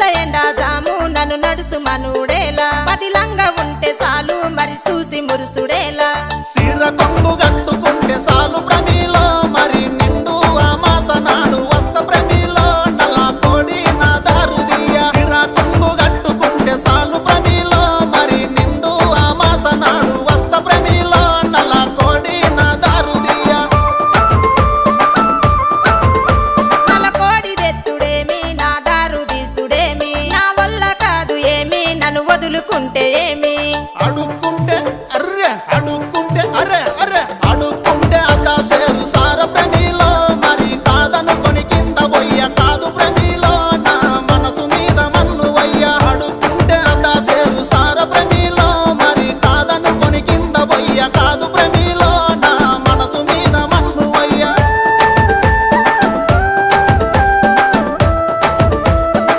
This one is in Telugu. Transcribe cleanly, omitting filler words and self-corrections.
ఇట్ల ఎండా జాము నన్ను నడుసు మనుడేలా పదిలంగా ఉంటే చాలు మరి చూసి మురుసుడేలా సీర కొంగు గట్టుకుంటే సాలు ప్రమిలో మరి నిండు అమాస నాడు వస్త ప్రమిలో నల్ల కోడి నా దారుదియ సీర కొంగు గట్టుకుంటే సాలు ప్రమిలో మరి నిండు అమాస నాడు వస్త ప్రమిలో నల్ల కోడి నా దారుదియ నల్ల కోడి తెచ్చుడేమి నా దారు తీసుడేమి నా వల్ల కాదు ఏమి నన్ను వదులుకుంటే ఏమి అడుక్కుంటే అర్రె